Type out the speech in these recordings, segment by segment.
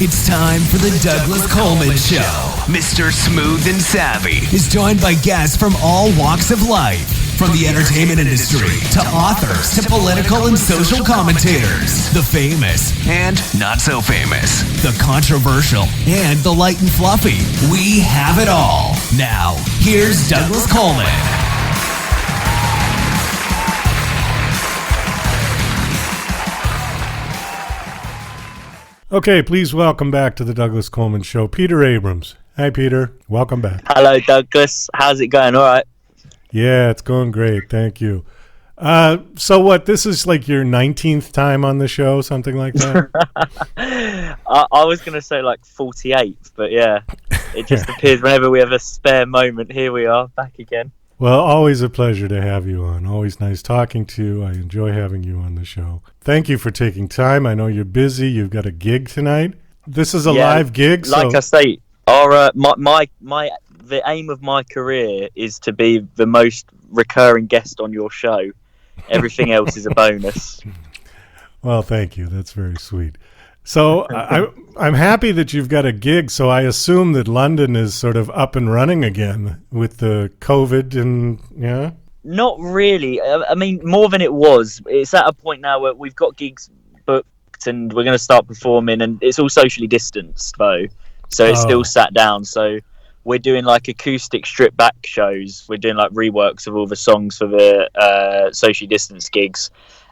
It's time for the Douglas Coleman Show. Mr. Smooth and Savvy is joined by guests from all walks of life, from the entertainment industry to authors to political and social commentators, the famous and not so famous, the controversial and the light and fluffy. We have it all. Now, here's Douglas Coleman. Okay, please welcome back to the Douglas Coleman Show, Peter Abrams. Hi, Peter. Welcome back. Hello, Douglas. How's it going? All right. Yeah, it's going great. Thank you. So what, this is like your 19th time on the show, something like that? I was going to say like 48th, but yeah, it just appears whenever we have a spare moment, here we are, back again. Well, always a pleasure to have you on. Always nice talking to you. I enjoy having you on the show. Thank you for taking time. I know you're busy. You've got a gig tonight. This is a live gig. Like I say, the aim of my career is to be the most recurring guest on your show. Everything else is a bonus. Well, thank you. That's very sweet. So I'm happy that you've got a gig. So I assume that London is sort of up and running again with the COVID and yeah. Not really. I mean, more than it was. It's at a point now where we've got gigs booked and we're going to start performing, and it's all socially distanced though, so it's still sat down. So we're doing like acoustic stripped back shows. We're doing like reworks of all the songs for the socially distanced gigs,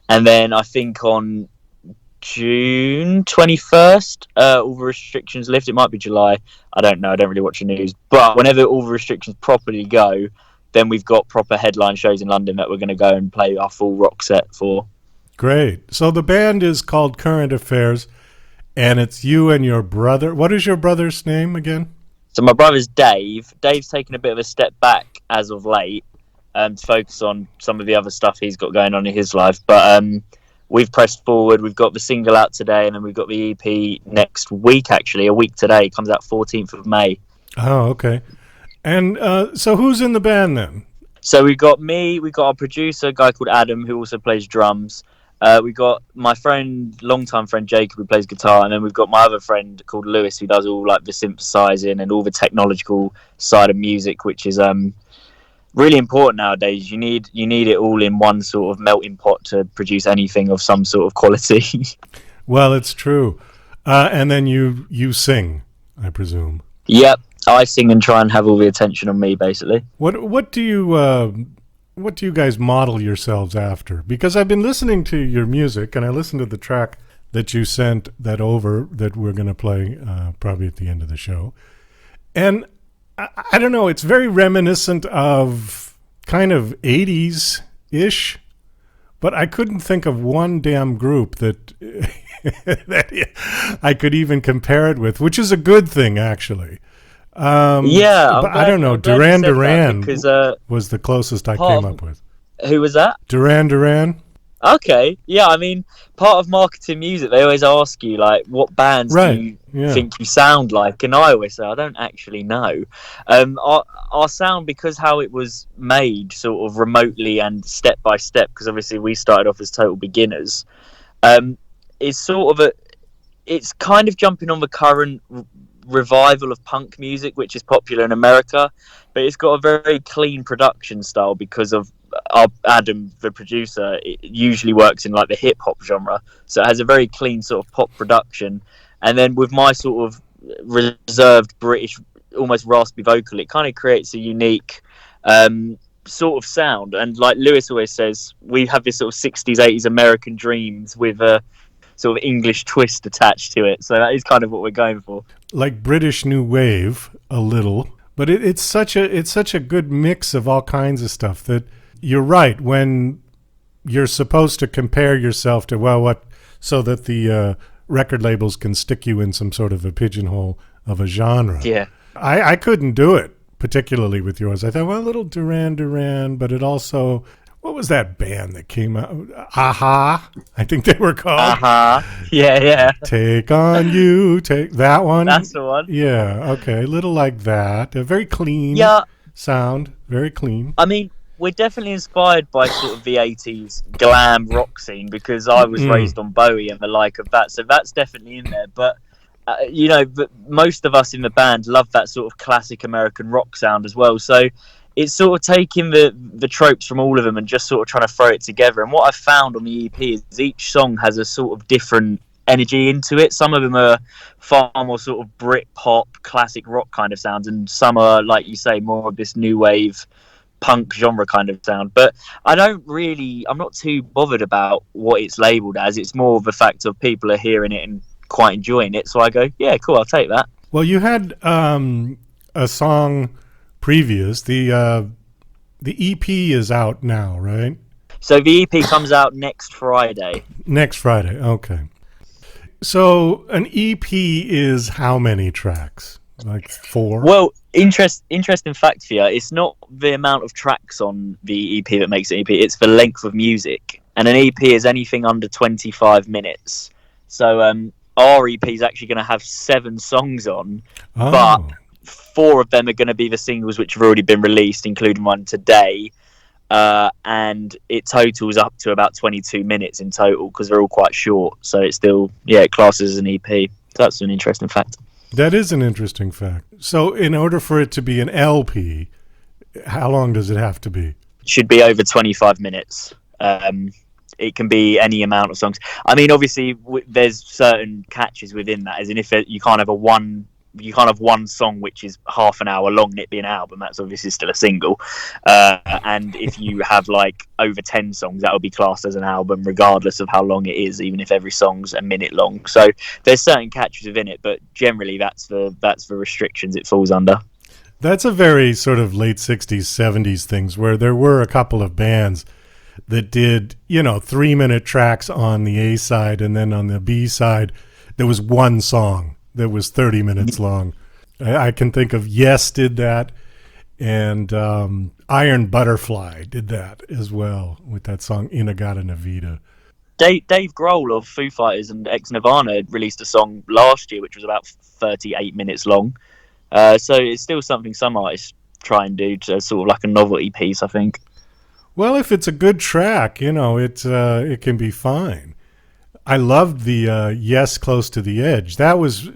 and then I think on June 21st, all the restrictions lift. It might be July. I don't know. I don't really watch the news. But whenever all the restrictions properly go, then we've got proper headline shows in London that we're going to go and play our full rock set for. Great. So the band is called Current Affairs, and it's you and your brother. What is your brother's name again? So my brother's Dave. Dave's taken a bit of a step back as of late to focus on some of the other stuff he's got going on in his life. But we've pressed forward. We've got the single out today, and then we've got the EP next week, actually. A week today. It comes out 14th of May. Oh, okay. And so who's in the band then? So we've got me, we've got our producer, a guy called Adam, who also plays drums. We've got my friend, longtime friend Jacob, who plays guitar. And then we've got my other friend called Lewis, who does all like the synthesizing and all the technological side of music, which is really important nowadays. You need it all in one sort of melting pot to produce anything of some sort of quality. Well, it's true. And then you sing, I presume. Yep, I sing and try and have all the attention on me, basically. What do you guys model yourselves after? Because I've been listening to your music, and I listened to the track that you sent that we're going to play probably at the end of the show, and I don't know, it's very reminiscent of kind of 80s-ish, but I couldn't think of one damn group that that I could even compare it with, which is a good thing, actually. But I don't know, Duran Duran was the closest I came up with. Who was that? Duran Duran. Okay, yeah, I mean, part of marketing music, they always ask you, like, what bands do you think you sound like? And I always say, I don't actually know. Our sound, because how it was made sort of remotely and step by step, because obviously we started off as total beginners, is sort of it's kind of jumping on the current revival of punk music, which is popular in America, but it's got a very clean production style because of Adam, the producer. It usually works in like the hip hop genre, so it has a very clean sort of pop production. And then with my sort of reserved British, almost raspy vocal, it kind of creates a unique sort of sound. And like Lewis always says, we have this sort of 60s, 80s American dreams with a sort of English twist attached to it. So that is kind of what we're going for. Like British New Wave, a little, but it's such a good mix of all kinds of stuff that you're right when you're supposed to compare yourself to so that the record labels can stick you in some sort of a pigeonhole of a genre. Yeah, I couldn't do it particularly with yours. I thought, well, a little Duran Duran, but it also. What was that band that came out? Aha, I think they were called. Aha, yeah. Take on you, take that one. That's the one. Yeah, okay, a little like that. A very clean sound, very clean. I mean, we're definitely inspired by sort of the 80s glam rock scene because I was raised on Bowie and the like of that, so that's definitely in there. But but most of us in the band love that sort of classic American rock sound as well. So it's sort of taking the tropes from all of them and just sort of trying to throw it together. And what I've found on the EP is each song has a sort of different energy into it. Some of them are far more sort of Brit pop, classic rock kind of sounds, and some are, like you say, more of this new wave punk genre kind of sound. But I'm not too bothered about what it's labelled as. It's more of the fact of people are hearing it and quite enjoying it, so I go, yeah, cool, I'll take that. Well, you had a song previous. The EP is out now, right? So the EP comes out next Friday. Next Friday, okay. So an EP is how many tracks? Like 4? Well, interesting fact for you, it's not the amount of tracks on the EP that makes an EP, it's the length of music. And an EP is anything under 25 minutes. So our EP is actually going to have 7 songs on, but 4 of them are going to be the singles which have already been released, including one today. And it totals up to about 22 minutes in total because they're all quite short. So it's still, it classes as an EP. So that's an interesting fact. That is an interesting fact. So in order for it to be an LP, how long does it have to be? It should be over 25 minutes. It can be any amount of songs. I mean, obviously, there's certain catches within that, as in if you can't have one song which is half an hour long and it be an album, that's obviously still a single. And if you have like over 10 songs, that will be classed as an album regardless of how long it is, even if every song's a minute long. So there's certain catches within it, but generally that's the restrictions it falls under. That's a very sort of late 60s, 70s things where there were a couple of bands that did, 3-minute tracks on the A side, and then on the B side there was one song that was 30 minutes long. I can think of Yes did that, and Iron Butterfly did that as well with that song In-A-Gadda-Na-Vida. Dave Grohl of Foo Fighters and ex-Nirvana released a song last year which was about 38 minutes long. So it's still something some artists try and do to sort of like a novelty piece, I think. Well, if it's a good track, it can be fine. I loved the Yes Close to the Edge. That was,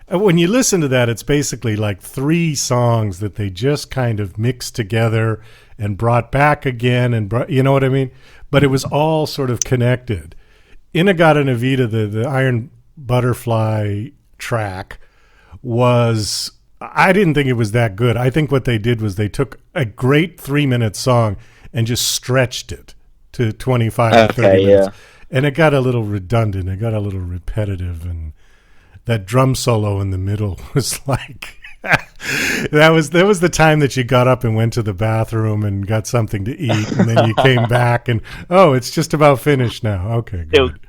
when you listen to that, it's basically like 3 songs that they just kind of mixed together and brought back again, and you know what I mean? But it was all sort of connected. In-A-Gadda-Na-Vida, the Iron Butterfly track was, I didn't think it was that good. I think what they did was they took a great 3-minute song and just stretched it to 25 or 30 minutes. Yeah. And it got a little redundant. It got a little repetitive. And that drum solo in the middle was like, that was the time that you got up and went to the bathroom and got something to eat. And then you came back and, it's just about finished now. Okay, good.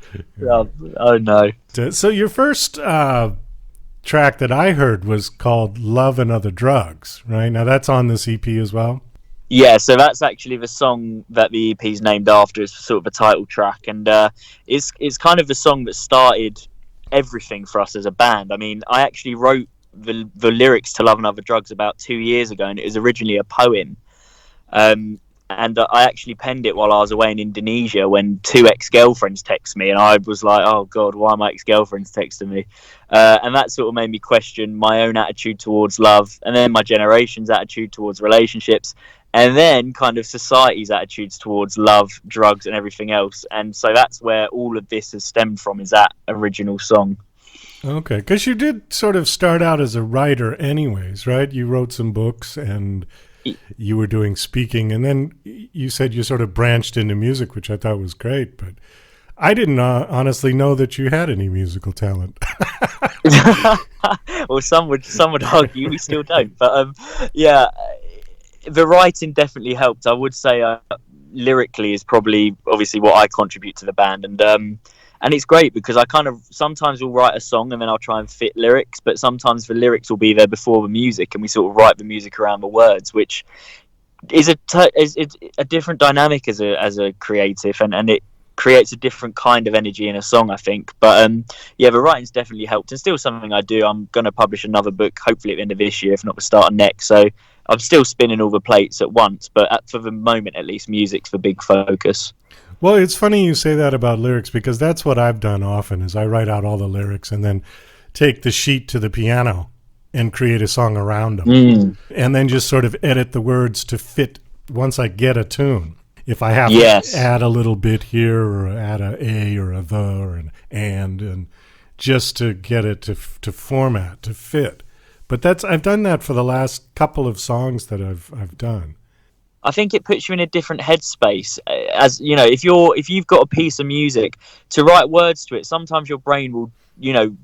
Oh, no. So your first track that I heard was called Love and Other Drugs, right? Now that's on this EP as well? Yeah, so that's actually the song that the EP is named after. It's sort of a title track, and it's kind of the song that started everything for us as a band. I mean, I actually wrote the lyrics to Love and Other Drugs about 2 years ago, and it was originally a poem. And I actually penned it while I was away in Indonesia when 2 ex-girlfriends texted me, and I was like, oh God, why are my ex-girlfriends texting me? And that sort of made me question my own attitude towards love, and then my generation's attitude towards relationships, and then kind of society's attitudes towards love, drugs, and everything else. And so that's where all of this has stemmed from, is that original song. Okay, because you did sort of start out as a writer anyways, right? You wrote some books and you were doing speaking, and then you said you sort of branched into music, which I thought was great, but I didn't honestly know that you had any musical talent. Well, some would argue, we still don't, but yeah, the writing definitely helped. I would say lyrically is probably obviously what I contribute to the band, and it's great because I kind of sometimes will write a song and then I'll try and fit lyrics, but sometimes the lyrics will be there before the music and we sort of write the music around the words, which is a different dynamic as a creative, and it creates a different kind of energy in a song, I think. But yeah, the writing's definitely helped, and still something I do. I'm going to publish another book hopefully at the end of this year, if not the start of next, so I'm still spinning all the plates at once, but for the moment at least, music's the big focus. Well, it's funny you say that about lyrics, because that's what I've done often, is I write out all the lyrics and then take the sheet to the piano and create a song around them, and then just sort of edit the words to fit once I get a tune. If I have to add a little bit here, or add a or a the or an and just to get it to format, to fit. But I've done that for the last couple of songs that I've done. I think it puts you in a different headspace. As you know, if you've got a piece of music, to write words to it, sometimes your brain will,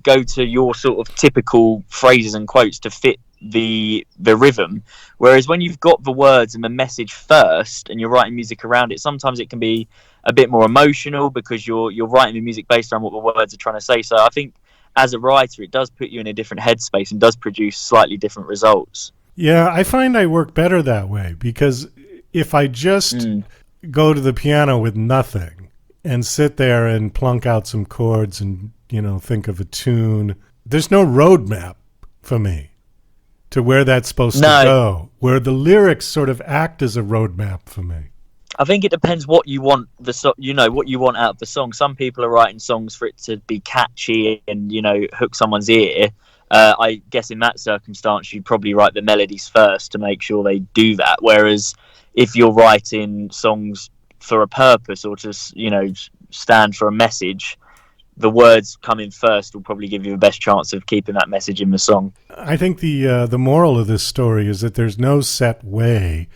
go to your sort of typical phrases and quotes to fit the rhythm. Whereas when you've got the words and the message first and you're writing music around it, sometimes it can be a bit more emotional because you're writing the music based around what the words are trying to say. So I think as a writer, it does put you in a different headspace and does produce slightly different results. Yeah, I find I work better that way, because if I just go to the piano with nothing and sit there and plunk out some chords and, think of a tune, there's no roadmap for me to where that's supposed to go, where the lyrics sort of act as a roadmap for me. I think it depends what you want what you want out of the song. Some people are writing songs for it to be catchy and, hook someone's ear. I guess in that circumstance, you'd probably write the melodies first to make sure they do that. Whereas if you're writing songs for a purpose or to, stand for a message, the words coming first will probably give you the best chance of keeping that message in the song. I think the moral of this story is that there's no set way.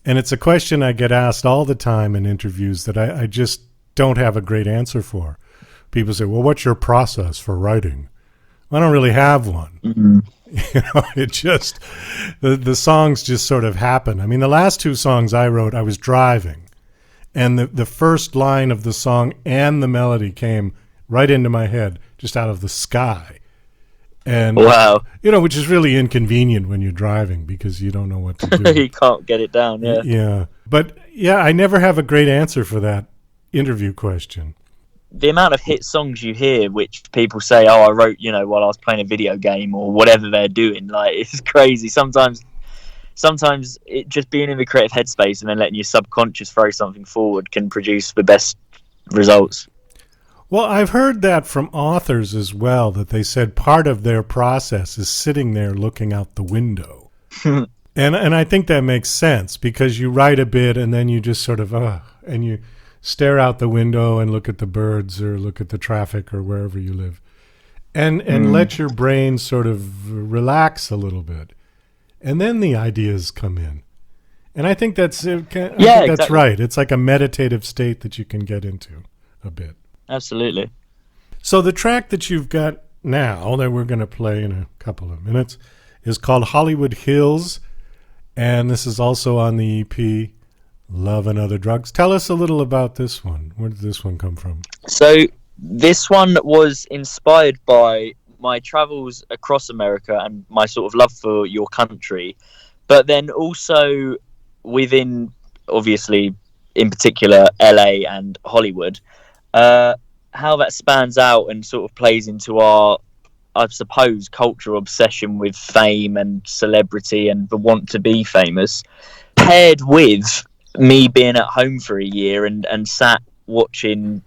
And it's a question I get asked all the time in interviews that I just don't have a great answer for. People say, well, what's your process for writing? I don't really have one. Mm-hmm. It just, the songs just sort of happen. I mean, the last two songs I wrote, I was driving. And the first line of the song and the melody came right into my head, just out of the sky. And, wow. Which is really inconvenient when you're driving because you don't know what to do. You can't get it down, yeah. Yeah. But, I never have a great answer for that interview question. The amount of hit songs you hear, which people say, I wrote, while I was playing a video game or whatever they're doing, it's crazy. Sometimes it just being in the creative headspace and then letting your subconscious throw something forward can produce the best results. Well, I've heard that from authors as well, that they said part of their process is sitting there looking out the window. And I think that makes sense, because you write a bit and then you just sort of, and you stare out the window and look at the birds or look at the traffic or wherever you live. And let your brain sort of relax a little bit. And then the ideas come in. And I think that's that's right. It's like a meditative state that you can get into a bit. Absolutely. So the track that you've got now that we're going to play in a couple of minutes is called Hollywood Hills, and this is also on the EP Love and Other Drugs. Tell us a little about this one. Where did this one come from? So this one was inspired by my travels across America and my sort of love for your country, but then also within, obviously, in particular, LA and Hollywood. How that spans out and sort of plays into our, I suppose, cultural obsession with fame and celebrity and the want to be famous, paired with me being at home for a year and sat watching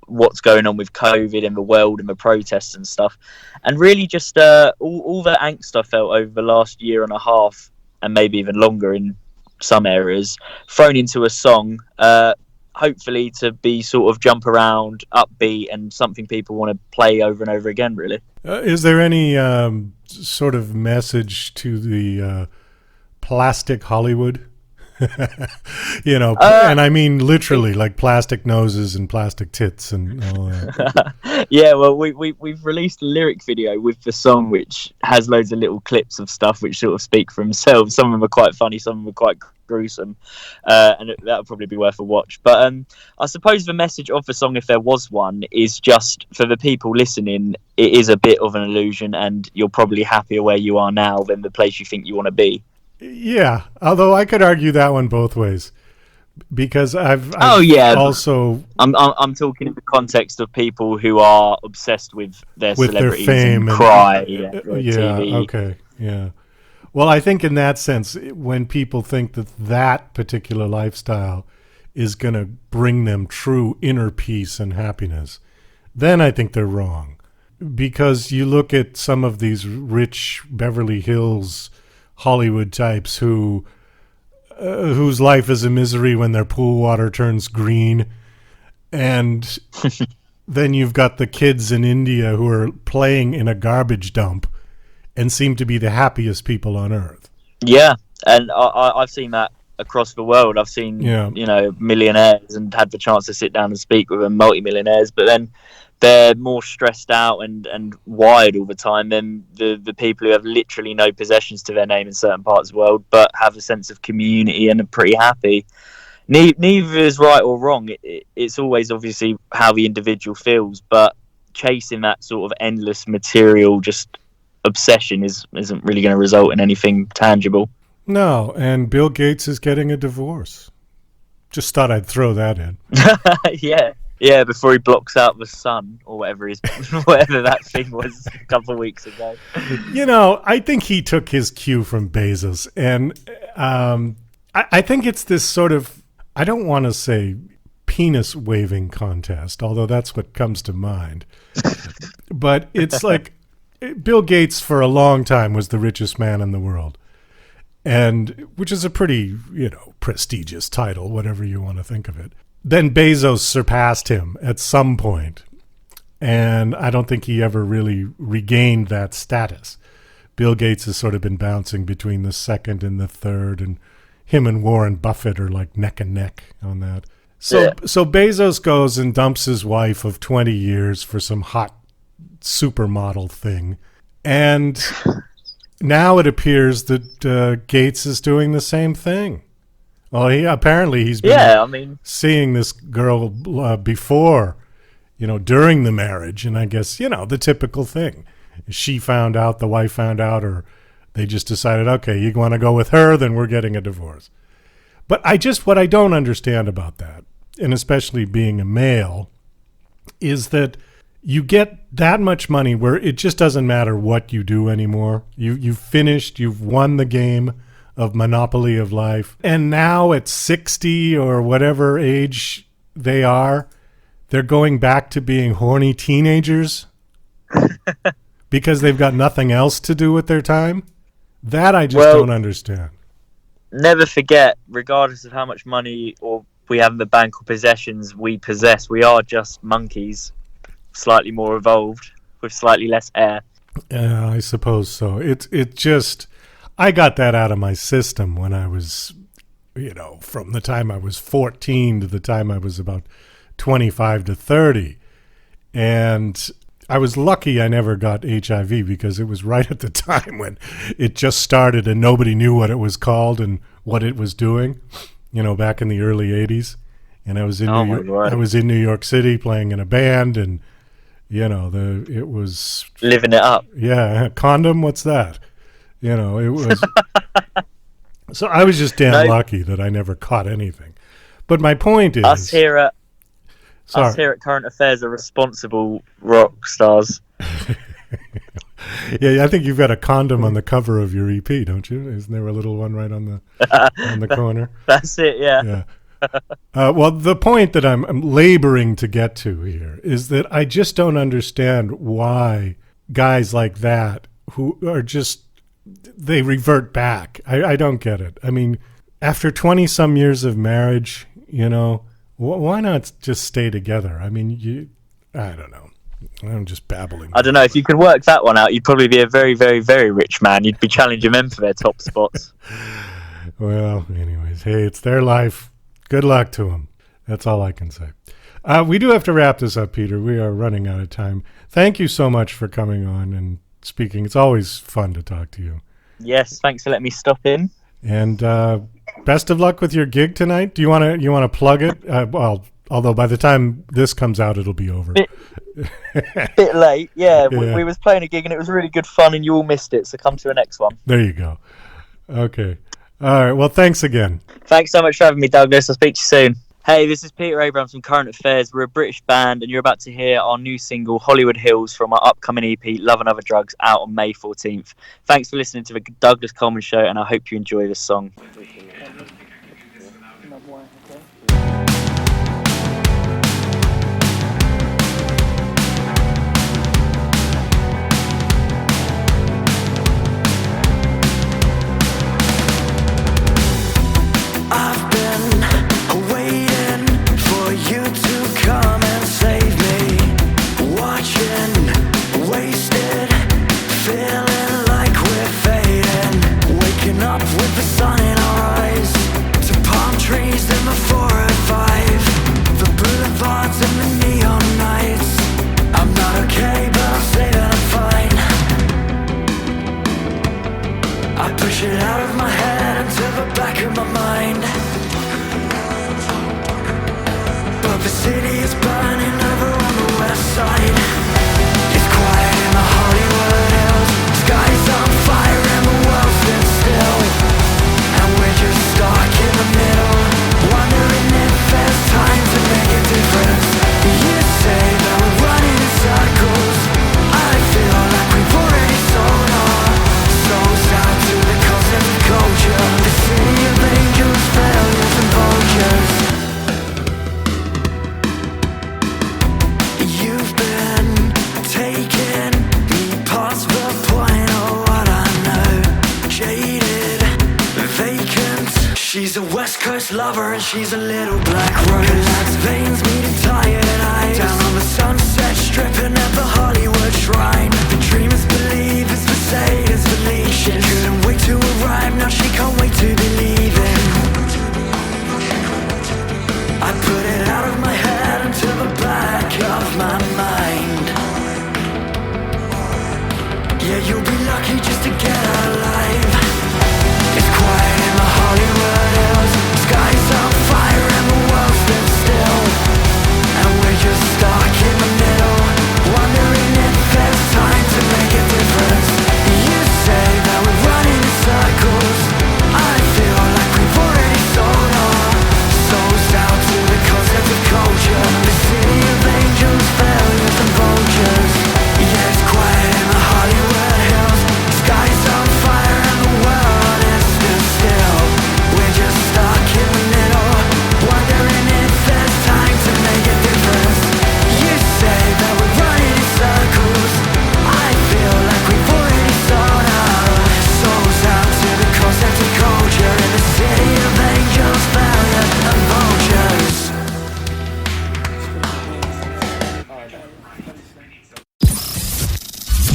what's going on with COVID in the world and the protests and stuff, and really just all the angst I felt over the last year and a half and maybe even longer in some areas, thrown into a song, hopefully to be sort of jump around, upbeat, and something people want to play over and over again, really. Is there any sort of message to the plastic Hollywood? And I mean literally, like plastic noses and plastic tits and all that. Yeah, well, we've released a lyric video with the song, which has loads of little clips of stuff which sort of speak for themselves. Some of them are quite funny, some of them are quite gruesome, and that'll probably be worth a watch. But I suppose the message of the song, if there was one, is just for the people listening, it is a bit of an illusion, and you're probably happier where you are now than the place you think you want to be. Yeah, although I could argue that one both ways, because I've also I'm talking in the context of people who are obsessed with their celebrities, their fame and cry. TV. Okay, yeah. Well, I think in that sense, when people think that particular lifestyle is going to bring them true inner peace and happiness, then I think they're wrong. because you look at some of these rich Beverly Hills Hollywood types whose life is a misery when their pool water turns green, and then you've got the kids in India who are playing in a garbage dump and seem to be the happiest people on earth. Yeah, and I've seen that across the world. I've seen, millionaires and had the chance to sit down and speak with them, multi-millionaires, but then they're more stressed out and wired all the time than the people who have literally no possessions to their name in certain parts of the world, but have a sense of community and are pretty happy. Neither is right or wrong. It's always obviously how the individual feels, but chasing that sort of endless material just obsession isn't really going to result in anything tangible. No, and Bill Gates is getting a divorce. Just thought I'd throw that in. Yeah, before he blocks out the sun or whatever that thing was a couple of weeks ago. I think he took his cue from Bezos, and I think it's this sort of, I don't want to say penis waving contest, although that's what comes to mind. But it's like Bill Gates for a long time was the richest man in the world, and which is a pretty, prestigious title, whatever you want to think of it. Then Bezos surpassed him at some point, and I don't think he ever really regained that status. Bill Gates has sort of been bouncing between the second and the third, and him and Warren Buffett are like neck and neck on that. So Bezos goes and dumps his wife of 20 years for some hot supermodel thing, and now it appears that Gates is doing the same thing. Well, he's been seeing this girl before, during the marriage, and I guess, the typical thing. She found out, the wife found out, or they just decided, okay, you want to go with her, then we're getting a divorce. But what I don't understand about that, and especially being a male, is that you get that much money where it just doesn't matter what you do anymore. You've finished, you've won the game of Monopoly of life. And now at 60 or whatever age they are, they're going back to being horny teenagers because they've got nothing else to do with their time. That I just don't understand. Never forget, regardless of how much money or we have in the bank or possessions we possess, we are just monkeys, slightly more evolved with slightly less air. Yeah, I suppose so. It just, I got that out of my system when I was, from the time I was 14 to the time I was about 25 to 30. And I was lucky I never got HIV because it was right at the time when it just started and nobody knew what it was called and what it was doing, back in the early 80s. And I was in New York City playing in a band, and it was living it up. Yeah, condom, what's that? It was. So I was just damn lucky that I never caught anything. But my point is, us here at Current Affairs are responsible rock stars. Yeah, I think you've got a condom on the cover of your EP, don't you? Isn't there a little one right on the corner? That's it. Yeah. Well, the point that I'm laboring to get to here is that I just don't understand why guys like that who are just, they revert back. I don't get it. I mean, after 20 some years of marriage, why not just stay together? I mean, I don't know. I'm just babbling. I don't know. If you could work that one out, you'd probably be a very, very, very rich man. You'd be challenging men for their top spots. Well, anyways, hey, it's their life. Good luck to them. That's all I can say. We do have to wrap this up, Peter. We are running out of time. Thank you so much for coming on and speaking. It's always fun to talk to you. Yes, thanks for letting me stop in. And best of luck with your gig tonight. Do you want to plug it? Well, although by the time this comes out, it'll be over. Bit late, yeah. We was playing a gig and it was really good fun, and you all missed it. So come to the next one. There you go. Okay. All right. Well, thanks again. Thanks so much for having me, Douglas. I'll speak to you soon. Hey, this is Peter Abrams from Current Affairs. We're a British band, and you're about to hear our new single, Hollywood Hills, from our upcoming EP, Love and Other Drugs, out on May 14th. Thanks for listening to the Douglas Coleman Show, and I hope you enjoy this song. She's a West Coast lover and she's a little black rose. Collapsed veins meeting tired eyes down on the Sunset Strip and at the Hollywood Shrine. The dreamers believe it's for satyrs for leashes. Couldn't wait to arrive, now she can't wait to believe in. I put it out of my head into the back of my mind. Yeah, you'll be lucky just to get alive. It's quiet in the Hollywood hills. The sky's on fire and the world stands still. And we're just stuck in the middle, wondering if there's time to make a difference. You say that we're running in circles. I feel like we've already sold our souls out to the concept of culture. The city of angels, failures and vultures. Yeah, it's quiet in the Hollywood hills. The sky's on fire and the world is still still. We're just stuck in the middle, wondering if there's time to make a difference. You say that we're running in circles. I feel like we've already sold our souls out to the concept of culture. In the city of angels, failure and vultures.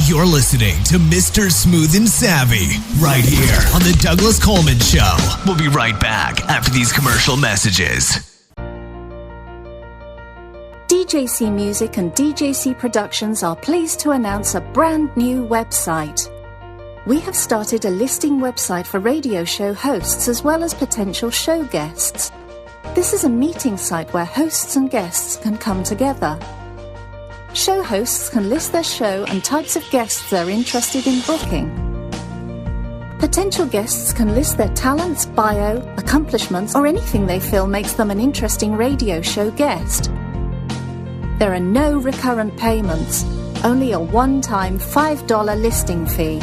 You're listening to Mr. Smooth and Savvy right here on The Douglas Coleman Show. We'll be right back after these commercial messages. DJC Music and DJC Productions are pleased to announce a brand new website. We have started a listing website for radio show hosts as well as potential show guests. This is a meeting site where hosts and guests can come together. Show hosts can list their show and types of guests they're interested in booking. Potential guests can list their talents, bio, accomplishments, or anything they feel makes them an interesting radio show guest. There are no recurrent payments, only a one-time $5 listing fee.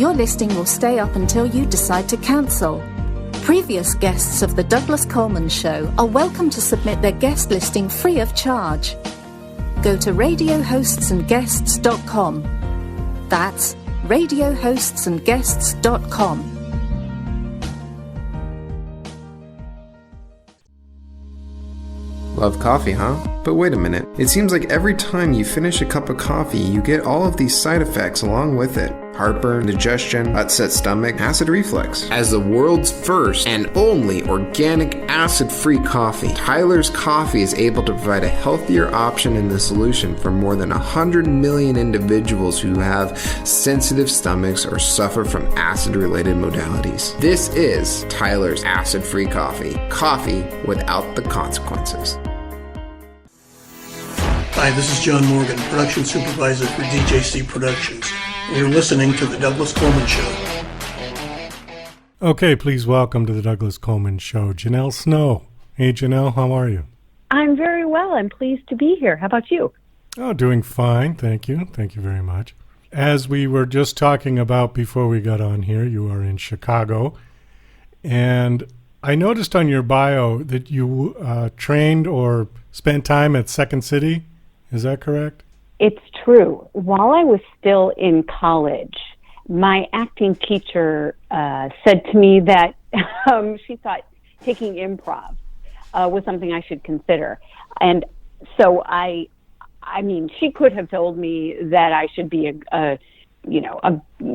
Your listing will stay up until you decide to cancel. Previous guests of The Douglas Coleman Show are welcome to submit their guest listing free of charge. Go to radiohostsandguests.com. That's radiohostsandguests.com. Love coffee, huh? But wait a minute. It seems like every time you finish a cup of coffee, you get all of these side effects along with it. Heartburn, indigestion, upset stomach, acid reflux. As the world's first and only organic acid-free coffee, Tyler's Coffee is able to provide a healthier option in the solution for more than 100 million individuals who have sensitive stomachs or suffer from acid-related modalities. This is Tyler's acid-free coffee. Coffee without the consequences. Hi, this is John Morgan, production supervisor for DJC Productions. You're listening to The Douglas Coleman Show. Okay, please welcome to The Douglas Coleman Show, Janelle Snow. Hey, Janelle, how are you? I'm very well. I'm pleased to be here. How about you? Oh, doing fine. Thank you. Thank you very much. As we were just talking about before we got on here, you are in Chicago. And I noticed on your bio that you trained or spent time at Second City. Is that correct? It's true. While I was still in college, my acting teacher said to me that she thought taking improv was something I should consider. And so I mean, she could have told me that I should be a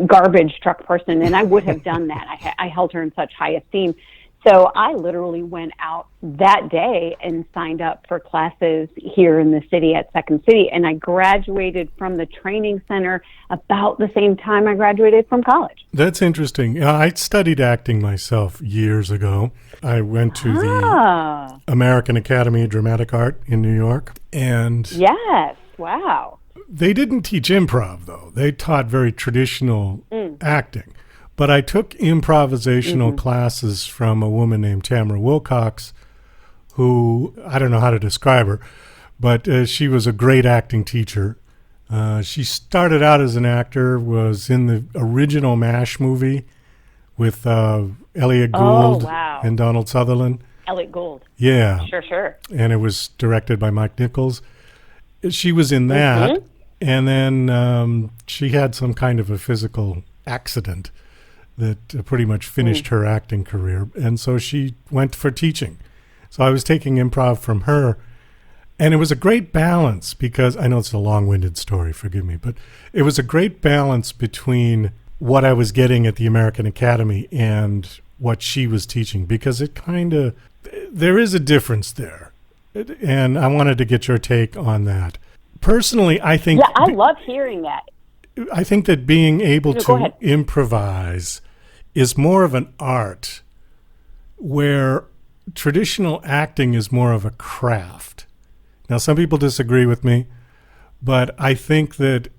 garbage truck person, and I would have done that. I held her in such high esteem. So I literally went out that day and signed up for classes here in the city at Second City, and I graduated from the training center about the same time I graduated from college. That's interesting. I studied acting myself years ago. I went to the American Academy of Dramatic Art in New York. And yes, wow. They didn't teach improv, though. They taught very traditional acting. But I took improvisational classes from a woman named Tamara Wilcox, who, I don't know how to describe her, but she was a great acting teacher. She started out as an actor, was in the original MASH movie with Elliot Gould and Donald Sutherland. Elliot Gould. Yeah. Sure. And it was directed by Mike Nichols. She was in that, and then she had some kind of a physical accident that pretty much finished her acting career. And so she went for teaching. So I was taking improv from her. And it was a great balance because I know it's a long-winded story, forgive me, but it was a great balance between what I was getting at the American Academy and what she was teaching, because it kind of, there is a difference there. And I wanted to get your take on that. Personally, I think... Yeah, I love hearing that. I think that being able to improvise is more of an art, where traditional acting is more of a craft. Now, some people disagree with me, but I think that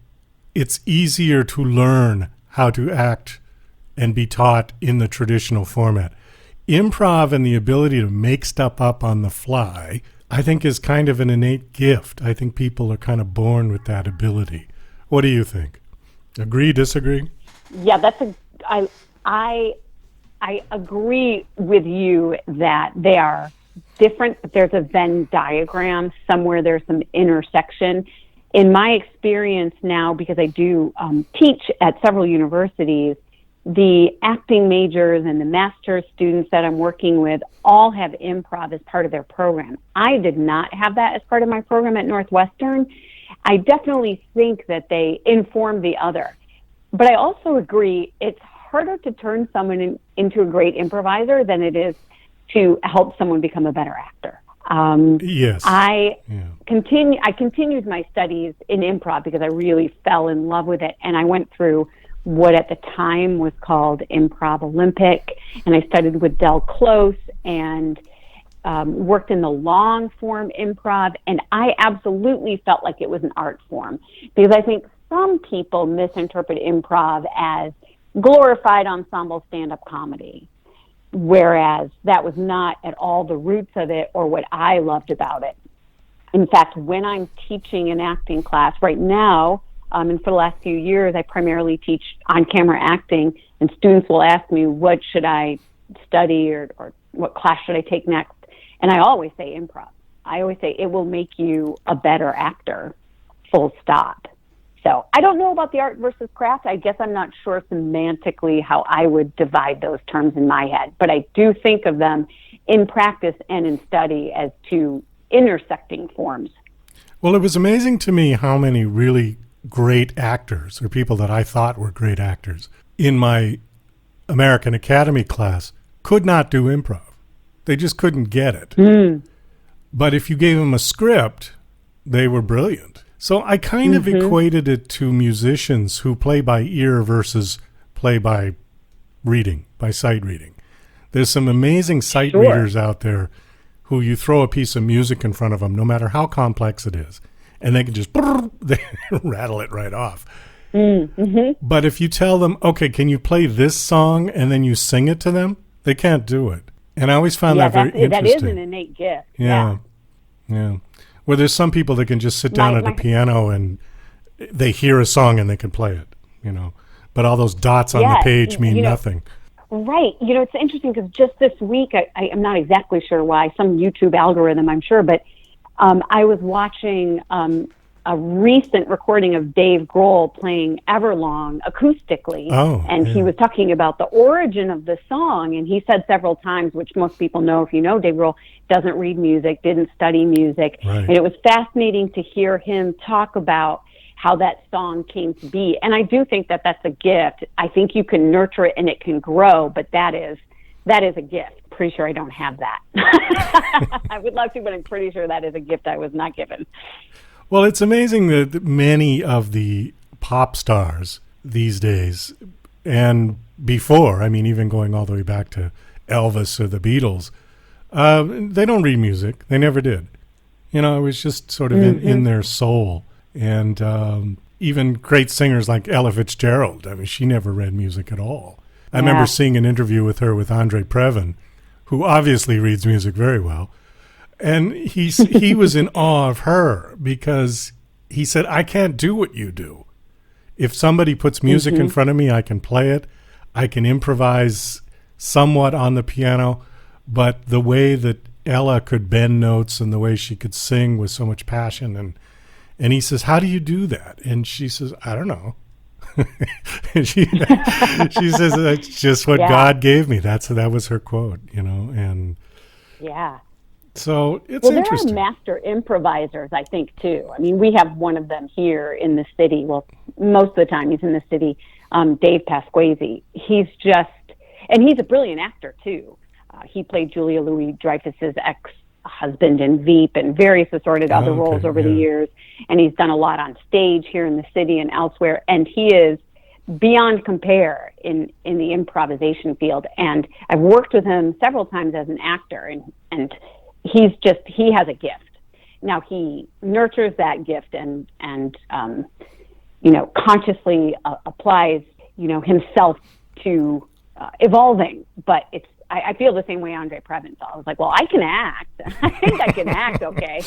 it's easier to learn how to act and be taught in the traditional format. Improv and the ability to make stuff up on the fly, I think, is kind of an innate gift. I think people are kind of born with that ability. What do you think? Agree, disagree? Yeah, I agree with you that they are different, but there's a Venn diagram. Somewhere there's some intersection. In my experience now, because I do teach at several universities, the acting majors and the master's students that I'm working with all have improv as part of their program. I did not have that as part of my program at Northwestern. I definitely think that they inform the other. But I also agree it's harder to turn someone into a great improviser than it is to help someone become a better actor. Yes. I continued my studies in improv because I really fell in love with it, and I went through what at the time was called Improv Olympic, and I studied with Del Close and worked in the long form improv, and I absolutely felt like it was an art form, because I think some people misinterpret improv as glorified ensemble stand-up comedy, whereas that was not at all the roots of it or what I loved about it. In fact, when I'm teaching an acting class right now, and for the last few years, I primarily teach on-camera acting, and students will ask me, what should I study or what class should I take next? And I always say improv. I always say it will make you a better actor, full stop. So I don't know about the art versus craft. I guess I'm not sure semantically how I would divide those terms in my head, but I do think of them in practice and in study as two intersecting forms. Well, it was amazing to me how many really great actors, or people that I thought were great actors, in my American Academy class could not do improv. They just couldn't get it. But if you gave them a script, they were brilliant. So I kind of equated it to musicians who play by ear versus play by reading, by sight reading. There's some amazing sight readers out there who you throw a piece of music in front of them, no matter how complex it is, and they can just they rattle it right off. But if you tell them, okay, can you play this song, and then you sing it to them, they can't do it. And I always found that very interesting. That is an innate gift. Yeah. Well, there's some people that can just sit down at a piano and they hear a song and they can play it, But all those dots on the page mean nothing. Right. It's interesting because just this week, I'm not exactly sure why, some YouTube algorithm, I'm sure, but I was watching a recent recording of Dave Grohl playing Everlong acoustically. He was talking about the origin of the song, and he said several times, which most people know if you know Dave Grohl, doesn't read music, didn't study music. Right. And it was fascinating to hear him talk about how that song came to be. And I do think that that's a gift. I think you can nurture it and it can grow, but that is a gift. Pretty sure I don't have that. I would love to, but I'm pretty sure that is a gift I was not given. Well, it's amazing that many of the pop stars these days, and before, even going all the way back to Elvis or the Beatles, they don't read music. They never did. It was just sort of in their soul. And even great singers like Ella Fitzgerald, she never read music at all. I remember seeing an interview with her with Andre Previn, who obviously reads music very well. And he was in awe of her because he said, I can't do what you do. If somebody puts music in front of me, I can play it. I can improvise somewhat on the piano. But the way that Ella could bend notes and the way she could sing with so much passion. And he says, how do you do that? And she says, I don't know. she says that's just what God gave me. That was her quote, and yeah. So it's interesting. There are master improvisers, I think, too. I mean, we have one of them here in the city. Well, most of the time he's in the city, Dave Pasquazi. He's a brilliant actor, too. He played Julia Louis-Dreyfus's ex-husband in Veep and various assorted other roles over the years. And he's done a lot on stage here in the city and elsewhere. And he is beyond compare in the improvisation field. And I've worked with him several times as an actor, and he has a gift. Now he nurtures that gift and consciously applies, himself to evolving. But I feel the same way Andre Previn felt. I was like, well, I can act. I think I can act okay,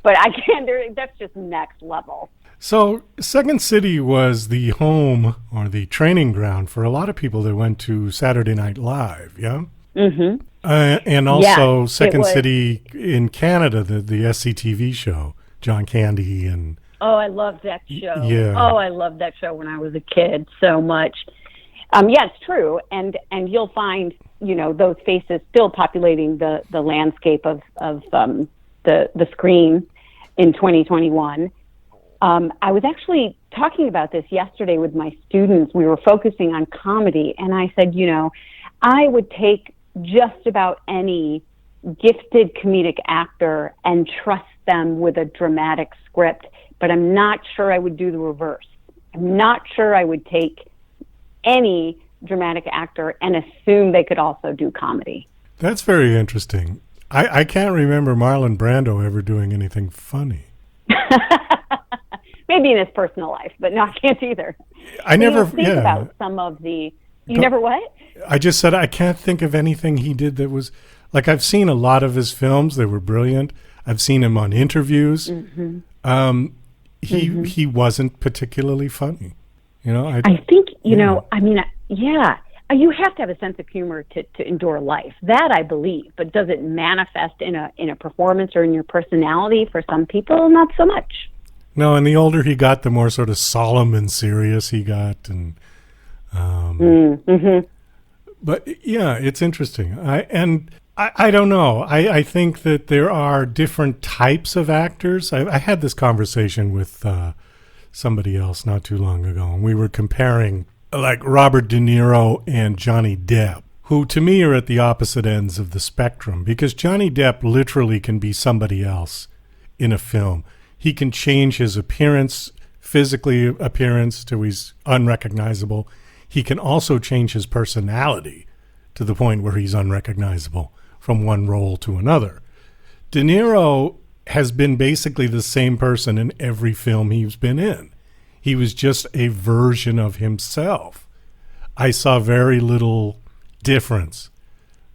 but I can't. That's just next level. So Second City was the home or the training ground for a lot of people that went to Saturday Night Live, yeah? Mm-hmm. And also Second City in Canada, the SCTV show, John Candy and... Oh, I loved that show. Yeah. Oh, I loved that show when I was a kid so much. Yeah, it's true. And you'll find, those faces still populating the landscape of the screen in 2021. I was actually talking about this yesterday with my students. We were focusing on comedy, and I said, I would take just about any gifted comedic actor and trust them with a dramatic script, but I'm not sure I would do the reverse. I'm not sure I would take any dramatic actor and assume they could also do comedy. That's very interesting. I can't remember Marlon Brando ever doing anything funny. Maybe in his personal life, but no, I can't either. I never think about some of the... You never what? I just said I can't think of anything he did that was... Like, I've seen a lot of his films. They were brilliant. I've seen him on interviews. Mm-hmm. He wasn't particularly funny. I think, you have to have a sense of humor to endure life. That I believe. But does it manifest in a performance or in your personality? For some people, not so much. No, and the older he got, the more sort of solemn and serious he got. And But yeah, it's interesting. I don't know. I think that there are different types of actors. I had this conversation with somebody else not too long ago, and we were comparing like Robert De Niro and Johnny Depp, who to me are at the opposite ends of the spectrum, because Johnny Depp literally can be somebody else in a film. He can change his appearance, physically appearance, to he's unrecognizable. He can also change his personality to the point where he's unrecognizable from one role to another. De Niro has been basically the same person in every film he's been in. He was just a version of himself. I saw very little difference.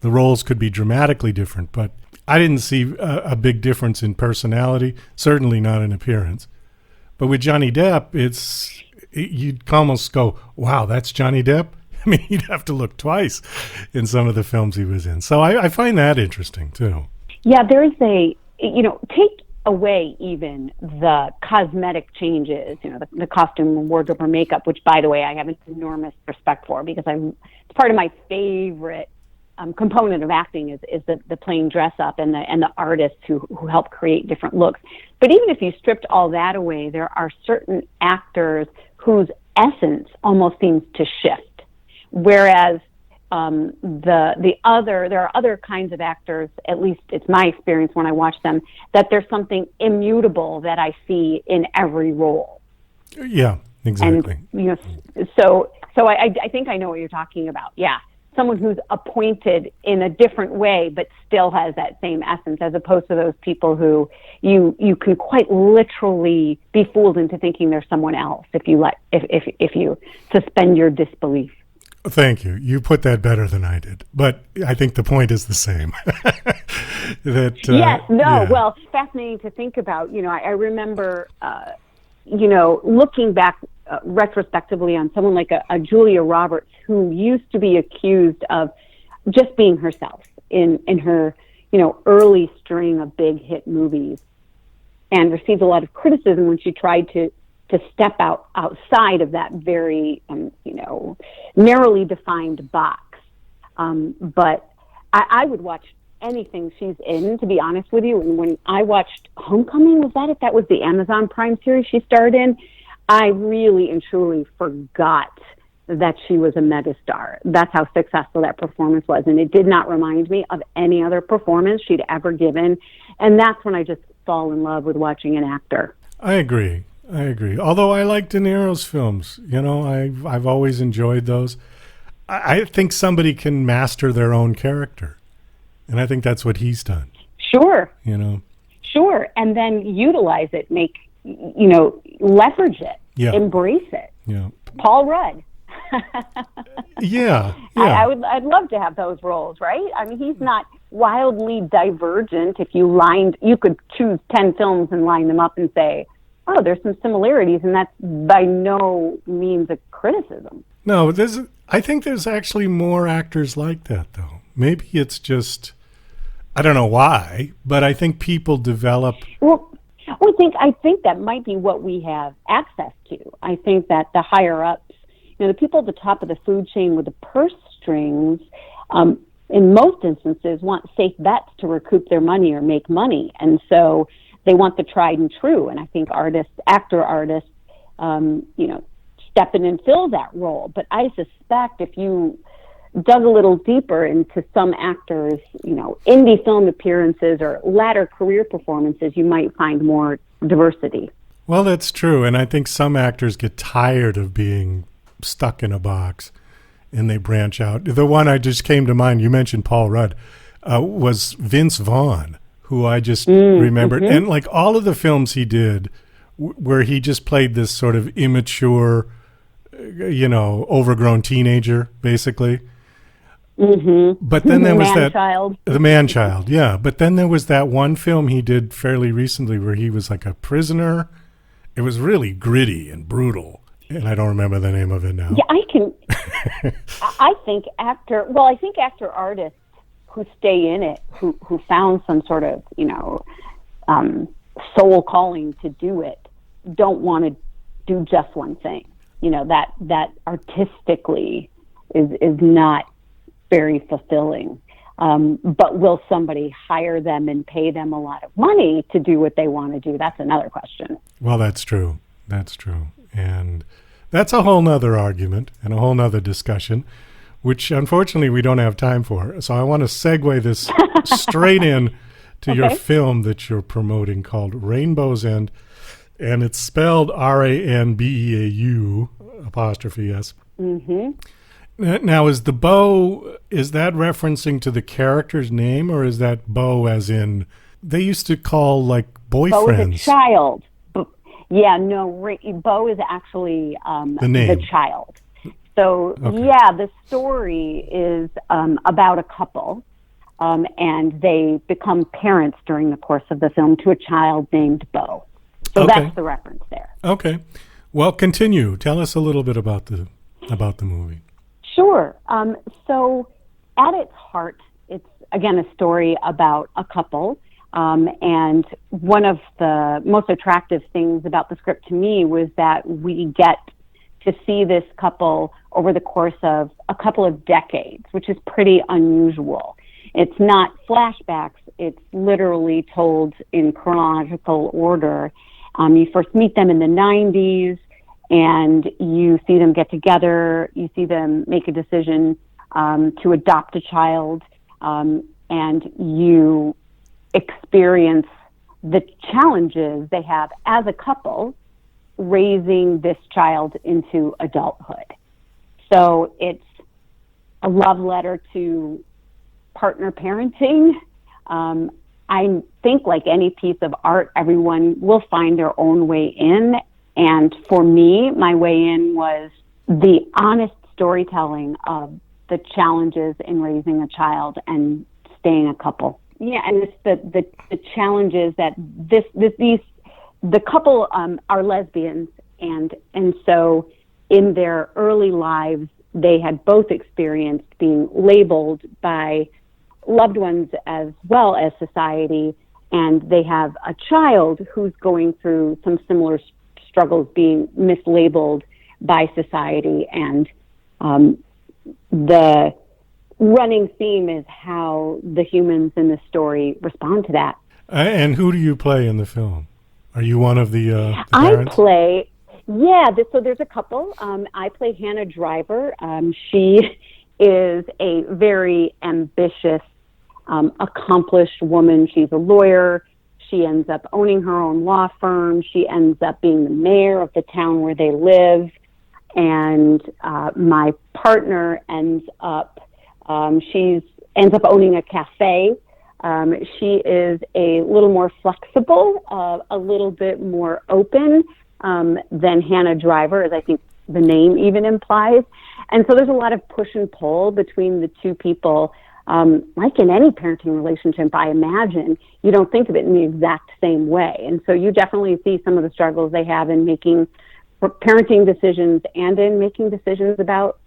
The roles could be dramatically different, but I didn't see a big difference in personality, certainly not in appearance. But with Johnny Depp, you'd almost go, wow, that's Johnny Depp? I mean, you'd have to look twice in some of the films he was in. So I find that interesting, too. Yeah, there is take away even the cosmetic changes, the costume, wardrobe, or makeup, which, by the way, I have an enormous respect for, because it's part of my favorite component of acting is the playing dress up and the artists who help create different looks. But even if you stripped all that away, there are certain actors whose essence almost seems to shift, whereas there are other kinds of actors, at least it's my experience when I watch them, that there's something immutable that I see in every role. Yeah, exactly. And so I think I know what you're talking about. Yeah. Someone who's appointed in a different way, but still has that same essence, as opposed to those people who you can quite literally be fooled into thinking they're someone else if you suspend your disbelief. Thank you. You put that better than I did, but I think the point is the same. Well, it's fascinating to think about. I remember, looking back retrospectively on someone like a Julia Roberts, who used to be accused of just being herself in her, early string of big hit movies, and received a lot of criticism when she tried to to step outside of that very, narrowly defined box. But I would watch anything she's in, to be honest with you. And when I watched Homecoming, that was the Amazon Prime series she starred in, I really and truly forgot that she was a megastar. That's how successful that performance was. And it did not remind me of any other performance she'd ever given. And that's when I just fall in love with watching an actor. I agree. Although I like De Niro's films, I've always enjoyed those. I think somebody can master their own character. And I think that's what he's done. Sure. Sure. And then utilize it, leverage it, embrace it. Yeah. Paul Rudd. Yeah. I'd love to have those roles, right? I mean, he's not wildly divergent. If you could choose 10 films and line them up and say, oh, there's some similarities, and that's by no means a criticism. No, I think there's actually more actors like that, though. Maybe it's just, I don't know why, but I think people develop. Well, I think that might be what we have access to. I think that the higher ups, the people at the top of the food chain with the purse strings, in most instances, want safe bets to recoup their money or make money, and so they want the tried and true. And I think actor artists, step in and fill that role. But I suspect if you dug a little deeper into some actors, indie film appearances or latter career performances, you might find more diversity. Well, that's true. And I think some actors get tired of being stuck in a box and they branch out. The one I just came to mind, you mentioned Paul Rudd, was Vince Vaughn, who I just remembered. And like all of the films he did where he just played this sort of immature, overgrown teenager, basically. Mm-hmm. But then there was the man-child, yeah. But then there was that one film he did fairly recently where he was like a prisoner. It was really gritty and brutal, and I don't remember the name of it now. Yeah, I think actor artists who stay in it, who found some sort of soul calling to do it, don't want to do just one thing. That artistically is not very fulfilling. But will somebody hire them and pay them a lot of money to do what they want to do? That's another question. Well, that's true. And that's a whole nother argument and a whole nother discussion, which unfortunately we don't have time for. So I want to segue this straight in to your film that you're promoting called Rainbow's End. And it's spelled Ranbeau '. Mm-hmm. Now, is the bow, is that referencing to the character's name, or is that beau as in, they used to call like boyfriends? Beau is a child. Yeah, no, beau is actually the child. So, the story is about a couple, and they become parents during the course of the film to a child named Beau. So that's the reference there. Okay. Well, continue. Tell us a little bit about the movie. Sure. So at its heart, it's, again, a story about a couple. And one of the most attractive things about the script to me was that we get to see this couple over the course of a couple of decades, which is pretty unusual. It's not flashbacks. It's literally told in chronological order. You first meet them in the 90s, and you see them get together. You see them make a decision to adopt a child, and you experience the challenges they have as a couple raising this child into adulthood. So it's a love letter to partner parenting. I think like any piece of art, everyone will find their own way in. And for me, my way in was the honest storytelling of the challenges in raising a child and staying a couple. Yeah, and it's the challenges that the couple are lesbians, and so in their early lives, they had both experienced being labeled by loved ones as well as society, and they have a child who's going through some similar struggles being mislabeled by society, and the running theme is how the humans in the story respond to that. And who do you play in the film? Are you one of the parents? So there's a couple. I play Hannah Driver. She is a very ambitious, accomplished woman. She's a lawyer. She ends up owning her own law firm. She ends up being the mayor of the town where they live. And my partner ends up owning a cafe. She is a little more flexible, a little bit more open than Hannah Driver, as I think the name even implies. And so there's a lot of push and pull between the two people. Like in any parenting relationship, I imagine, you don't think of it in the exact same way. And so you definitely see some of the struggles they have in making parenting decisions and in making decisions about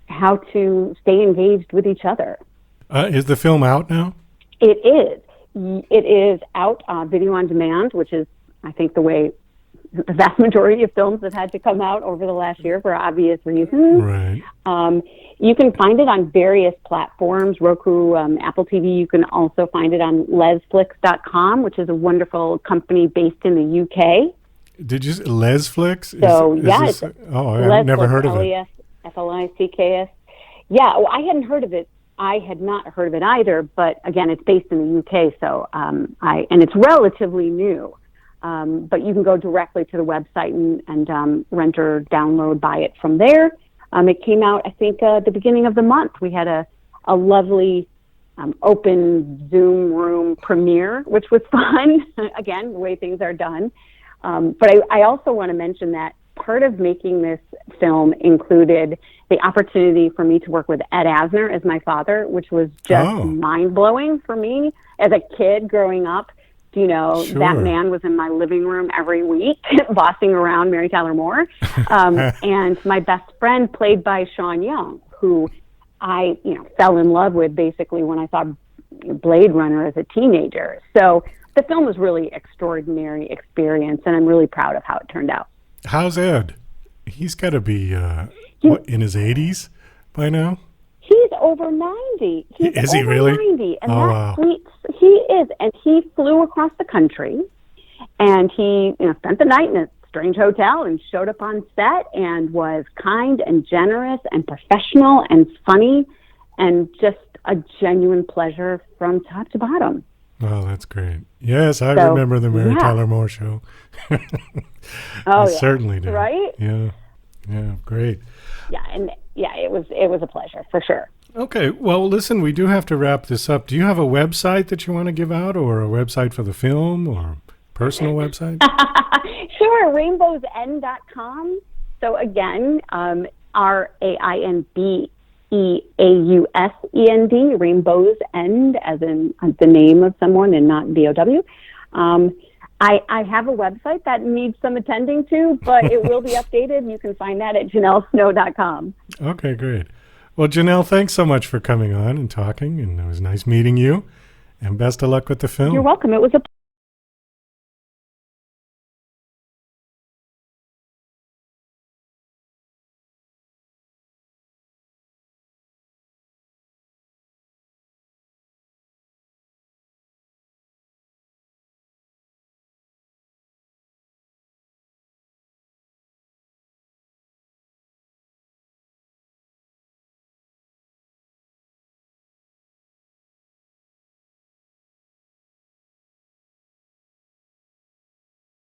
how to stay engaged with each other. Is the film out now? It is. It is out video on demand, which is, I think, the way the vast majority of films have had to come out over the last year for obvious reasons. Right. You can find it on various platforms, Roku, Apple TV. You can also find it on lesflix.com, which is a wonderful company based in the UK. Did you say Lesflix? I've never heard of it. Lesflix. Yeah, well, I hadn't heard of it. I had not heard of it either, but again, it's based in the UK, so and it's relatively new. But you can go directly to the website and rent or download, buy it from there. It came out, I think, the beginning of the month. We had a lovely open Zoom room premiere, which was fun. Again, the way things are done. But I also want to mention that part of making this film included the opportunity for me to work with Ed Asner as my father, which was just mind-blowing for me as a kid growing up. That man was in my living room every week, bossing around Mary Tyler Moore. And my best friend, played by Sean Young, who I fell in love with basically when I saw Blade Runner as a teenager. So the film was really extraordinary experience, and I'm really proud of how it turned out. How's Ed? He's got to be in his 80s by now? He's over 90. Is he really? 90. And wow. He is. And he flew across the country, and he spent the night in a strange hotel and showed up on set and was kind and generous and professional and funny and just a genuine pleasure from top to bottom. Oh, that's great. Yes, I remember the Mary Tyler Moore Show. I certainly do. Right? Yeah, great. Yeah, it was a pleasure, for sure. Okay, well, listen, we do have to wrap this up. Do you have a website that you want to give out, or a website for the film, or personal website? Sure, rainbowsend.com. So again, RAINBEAUSEND, Rainbow's End, as in the name of someone and not BOW. I have a website that needs some attending to, but it will be updated. You can find that at janellesnow.com. Okay, great. Well, Janelle, thanks so much for coming on and talking, and it was nice meeting you, and best of luck with the film. You're welcome. It was a